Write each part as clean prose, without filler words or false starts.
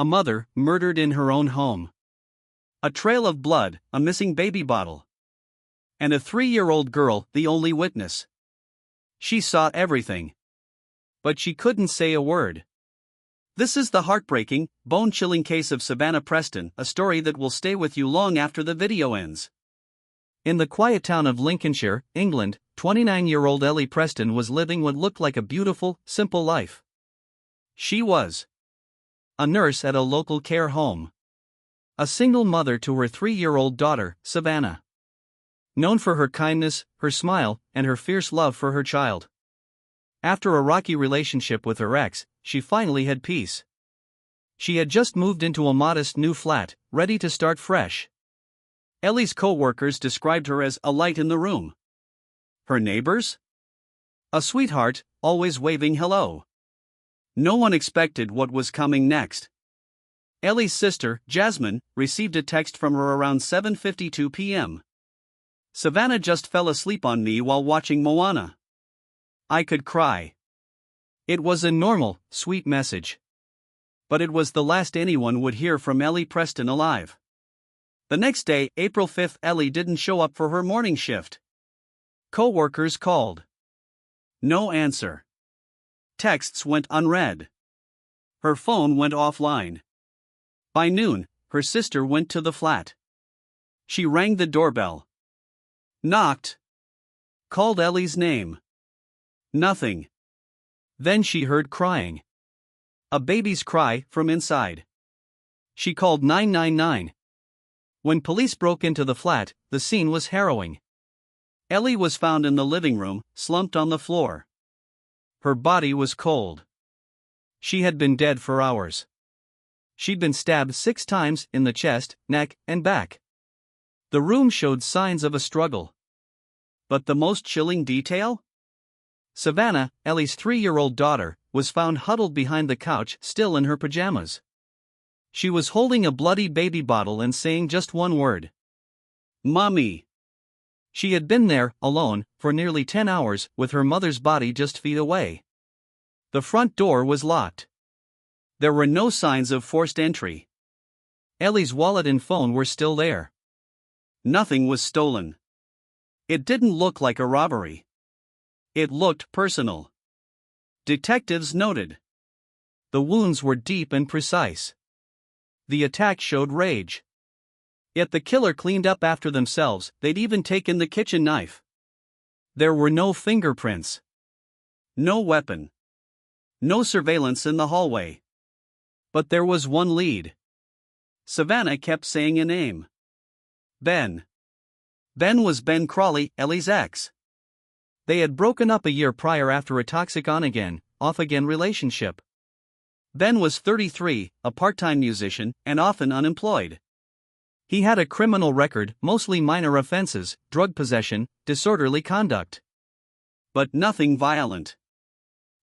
a mother murdered in her own home. A trail of blood, a missing baby bottle. And a 3-year-old girl, the only witness. She saw everything. But she couldn't say a word. This is the heartbreaking, bone-chilling case of Savannah Preston, a story that will stay with you long after the video ends. In the quiet town of Lincolnshire, England, 29-year-old Ellie Preston was living what looked like a beautiful, simple life. She was a nurse at a local care home. A single mother to her 3-year-old daughter, Savannah. Known for her kindness, her smile, and her fierce love for her child. After a rocky relationship with her ex, she finally had peace. She had just moved into a modest new flat, ready to start fresh. Ellie's co-workers described her as a light in the room. Her neighbors? A sweetheart, always waving hello. No one expected what was coming next. Ellie's sister, Jasmine, received a text from her around 7:52 p.m. Savannah just fell asleep on me while watching Moana. I could cry. It was a normal, sweet message. But it was the last anyone would hear from Ellie Preston alive. The next day, April 5, Ellie didn't show up for her morning shift. Co-workers called. No answer. Texts went unread. Her phone went offline. By noon, her sister went to the flat. She rang the doorbell. Knocked. Called Ellie's name. Nothing. Then she heard crying. A baby's cry from inside. She called 999. When police broke into the flat, the scene was harrowing. Ellie was found in the living room, slumped on the floor. Her body was cold. She had been dead for hours. She'd been stabbed 6 times in the chest, neck, and back. The room showed signs of a struggle. But the most chilling detail? Savannah, Ellie's 3-year-old daughter, was found huddled behind the couch, still in her pajamas. She was holding a bloody baby bottle and saying just one word. Mommy. She had been there, alone, for nearly 10 hours, with her mother's body just feet away. The front door was locked. There were no signs of forced entry. Ellie's wallet and phone were still there. Nothing was stolen. It didn't look like a robbery. It looked personal. Detectives noted. The wounds were deep and precise. The attack showed rage. Yet the killer cleaned up after themselves, they'd even taken the kitchen knife. There were no fingerprints. No weapon. No surveillance in the hallway. But there was one lead. Savannah kept saying a name. Ben. Ben was Ben Crawley, Ellie's ex. They had broken up a year prior after a toxic on-again, off-again relationship. Ben was 33, a part-time musician, and often unemployed. He had a criminal record, mostly minor offenses, drug possession, disorderly conduct. But nothing violent.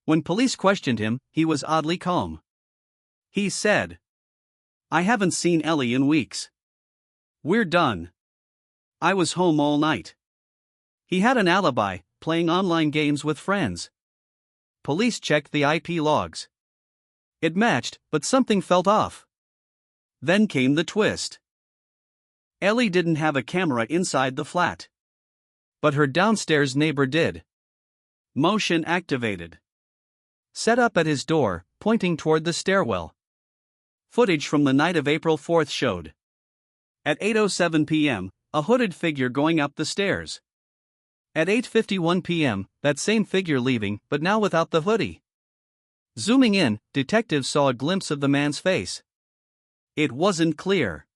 When police questioned him, he was oddly calm. He said, I haven't seen Ellie in weeks. We're done. I was home all night. He had an alibi, playing online games with friends. Police checked the IP logs. It matched, but something felt off. Then came the twist. Ellie didn't have a camera inside the flat. But her downstairs neighbor did. Motion activated. Set up at his door, pointing toward the stairwell. Footage from the night of April 4th showed. At 8:07 p.m., a hooded figure going up the stairs. At 8:51 p.m., that same figure leaving, but now without the hoodie. Zooming in, detectives saw a glimpse of the man's face. It wasn't clear.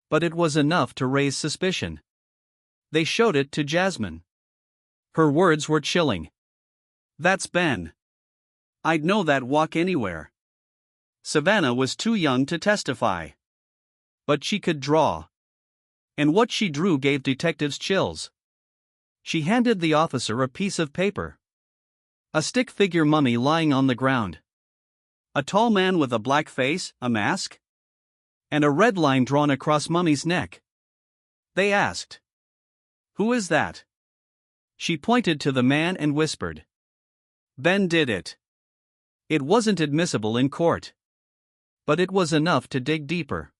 But it was enough to raise suspicion. They showed it to Jasmine. Her words were chilling. That's Ben. I'd know that walk anywhere. Savannah was too young to testify. But she could draw. And what she drew gave detectives chills. She handed the officer a piece of paper. A stick figure mummy lying on the ground. A tall man with a black face, a mask, and a red line drawn across mummy's neck. They asked, "Who is that?" She pointed to the man and whispered, "Ben did it." It wasn't admissible in court. But it was enough to dig deeper.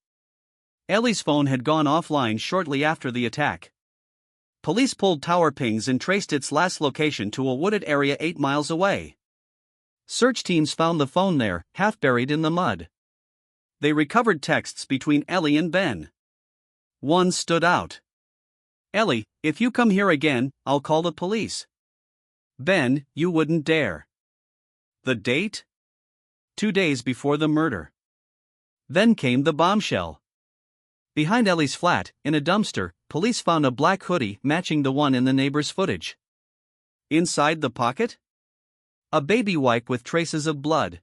Ellie's phone had gone offline shortly after the attack. Police pulled tower pings and traced its last location to a wooded area 8 miles away. Search teams found the phone there, half buried in the mud. They recovered texts between Ellie and Ben. One stood out. "Ellie, if you come here again, I'll call the police." "Ben, you wouldn't dare." The date? 2 days before the murder. Then came the bombshell. Behind Ellie's flat, in a dumpster, police found a black hoodie matching the one in the neighbor's footage. Inside the pocket? A baby wipe with traces of blood.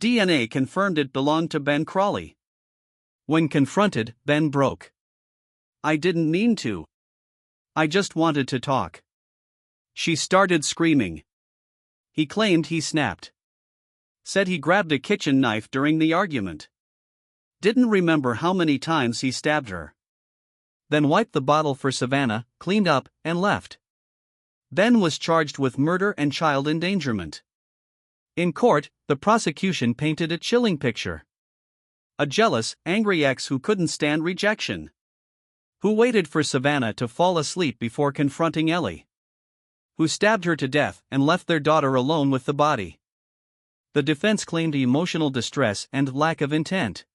DNA confirmed it belonged to Ben Crawley. When confronted, Ben broke. "I didn't mean to. I just wanted to talk." She started screaming. He claimed he snapped. Said he grabbed a kitchen knife during the argument. Didn't remember how many times he stabbed her. Then wiped the bottle for Savannah, cleaned up, and left. Ben was charged with murder and child endangerment. In court, the prosecution painted a chilling picture. A jealous, angry ex who couldn't stand rejection. Who waited for Savannah to fall asleep before confronting Ellie. Who stabbed her to death and left their daughter alone with the body. The defense claimed emotional distress and lack of intent.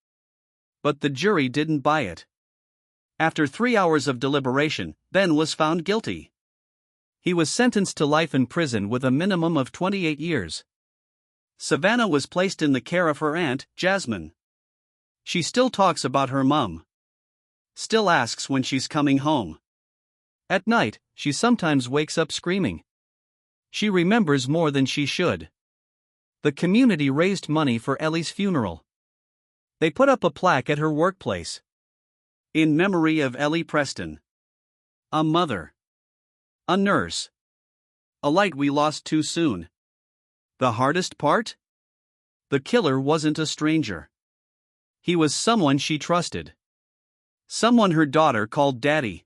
But the jury didn't buy it. After 3 hours of deliberation, Ben was found guilty. He was sentenced to life in prison with a minimum of 28 years. Savannah was placed in the care of her aunt, Jasmine. She still talks about her mom. Still asks when she's coming home. At night, she sometimes wakes up screaming. She remembers more than she should. The community raised money for Ellie's funeral. They put up a plaque at her workplace. In memory of Ellie Preston. A mother. A nurse. A light we lost too soon. The hardest part? The killer wasn't a stranger. He was someone she trusted. Someone her daughter called Daddy.